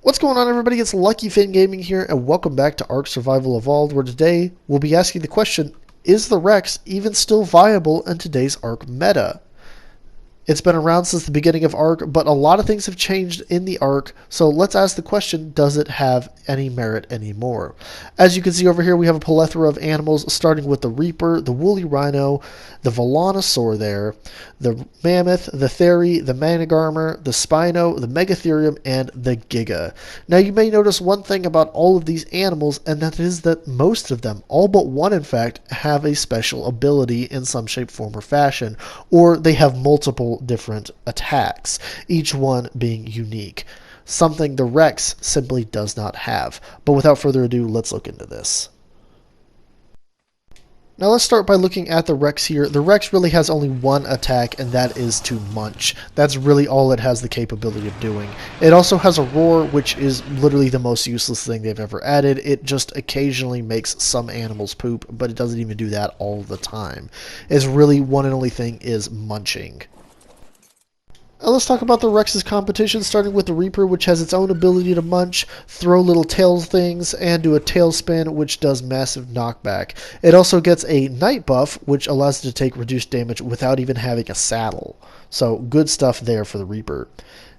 What's going on, everybody? It's Lucky Fin Gaming here, and welcome back to Ark Survival Evolved, where today we'll be asking the question, is the Rex even still viable in today's Ark meta? It's been around since the beginning of Ark, but a lot of things have changed in the Ark, so let's ask the question, does it have any merit anymore? As you can see over here, we have a plethora of animals, starting with the Reaper, the Woolly Rhino, the Velonosaur there, the Mammoth, the Theory, the Managarmer, the Spino, the Megatherium, and the Giga. Now, you may notice one thing about all of these animals, and that is that most of them, all but one in fact, have a special ability in some shape, form, or fashion, or they have multiple different attacks, each one being unique. Something the Rex simply does not have. But without further ado, let's look into this. Now let's start by looking at the Rex here. The Rex really has only one attack, and that is to munch. That's really all it has the capability of doing. It also has a roar, which is literally the most useless thing they've ever added. It just occasionally makes some animals poop, but it doesn't even do that all the time. Its really one and only thing is munching. Now let's talk about the Rex's competition, starting with the Reaper, which has its own ability to munch, throw little tail things, and do a tail spin, which does massive knockback. It also gets a night buff, which allows it to take reduced damage without even having a saddle. So good stuff there for the Reaper.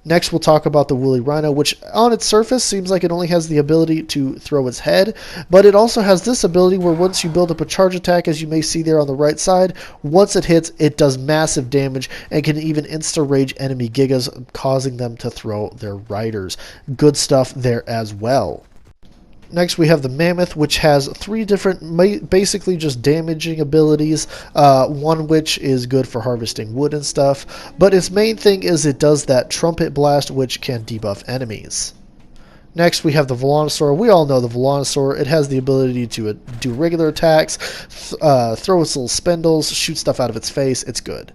Next, we'll talk about the Woolly Rhino, which on its surface seems like it only has the ability to throw its head, but it also has this ability where once you build up a charge attack, as you may see there on the right side, once it hits, it does massive damage and can even insta-rage enemy Gigas, causing them to throw their riders. Good stuff there as well. Next, we have the Mammoth, which has three different, basically just damaging abilities, one which is good for harvesting wood and stuff, but its main thing is it does that Trumpet Blast, which can debuff enemies. Next, we have the Velonosaur. We all know the Velonosaur. It has the ability to do regular attacks, throw its little spindles, shoot stuff out of its face. It's good.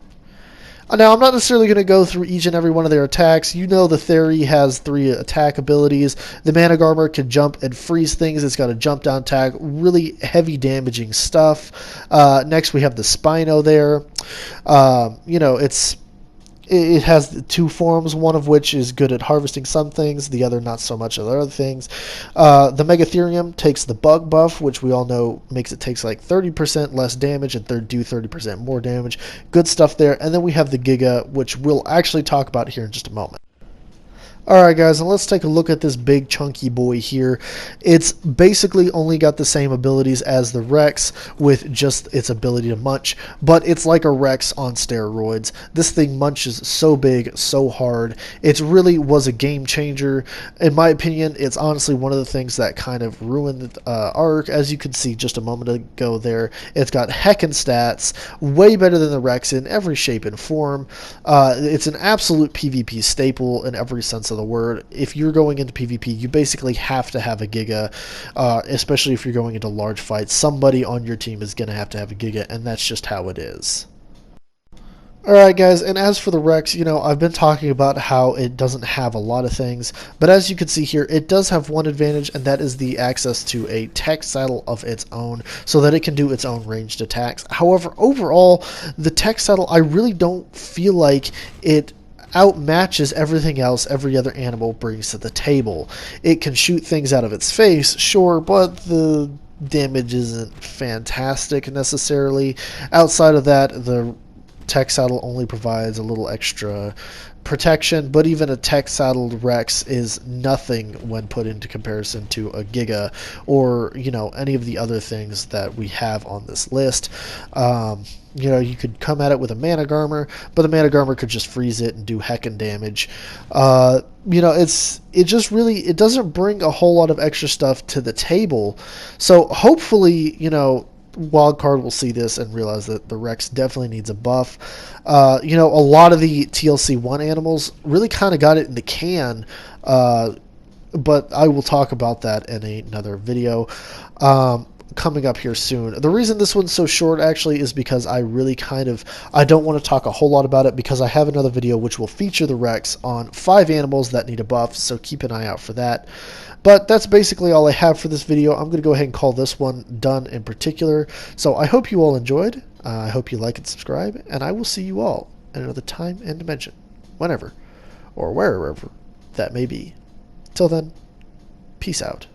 Now, I'm not necessarily going to go through each and every one of their attacks. You know the Theory has 3 attack abilities. The Managarmer can jump and freeze things. It's got a jump down attack. Really heavy damaging stuff. Next, we have the Spino there. It has 2 forms, one of which is good at harvesting some things, the other not so much of other things. The Megatherium takes the bug buff, which we all know takes like 30% less damage and do 30% more damage. Good stuff there. And then we have the Giga, which we'll actually talk about here in just a moment. Alright guys, and let's take a look at this big chunky boy here. It's basically only got the same abilities as the Rex with just its ability to munch, but it's like a Rex on steroids. This thing munches so big, so hard. It really was a game changer. In my opinion, it's honestly one of the things that kind of ruined Ark. As you can see just a moment ago there, it's got heckin' stats, way better than the Rex in every shape and form. It's an absolute PvP staple in every sense of the word. If you're going into PvP, you basically have to have a Giga, especially if you're going into large fights. Somebody on your team is going to have a Giga, and that's just how it is. Alright guys, and as for the Rex, I've been talking about how it doesn't have a lot of things, but as you can see here, it does have one advantage, and that is the access to a tech saddle of its own, so that it can do its own ranged attacks. However, overall, the tech saddle, I really don't feel like it outmatches everything else every other animal brings to the table. It can shoot things out of its face, sure, but the damage isn't fantastic necessarily. Outside of that, the tech saddle only provides a little extra protection, but even a tech saddled Rex is nothing when put into comparison to a Giga or any of the other things that we have on this list. You could come at it with a Managarmer, but the Managarmer could just freeze it and do heckin' damage. It doesn't bring a whole lot of extra stuff to the table. So hopefully, Wildcard will see this and realize that the Rex definitely needs a buff. A lot of the TLC 1 animals really kind of got it in the can, but I will talk about that in another video coming up here soon. The reason this one's so short actually is because I don't want to talk a whole lot about it, because I have another video which will feature the Rex on 5 animals that need a buff, so keep an eye out for that. But that's basically all I have for this video. I'm going to go ahead and call this one done in particular. So I hope you all enjoyed. I hope you like and subscribe, and I will see you all at another time and dimension, whenever or wherever that may be. Till then, peace out.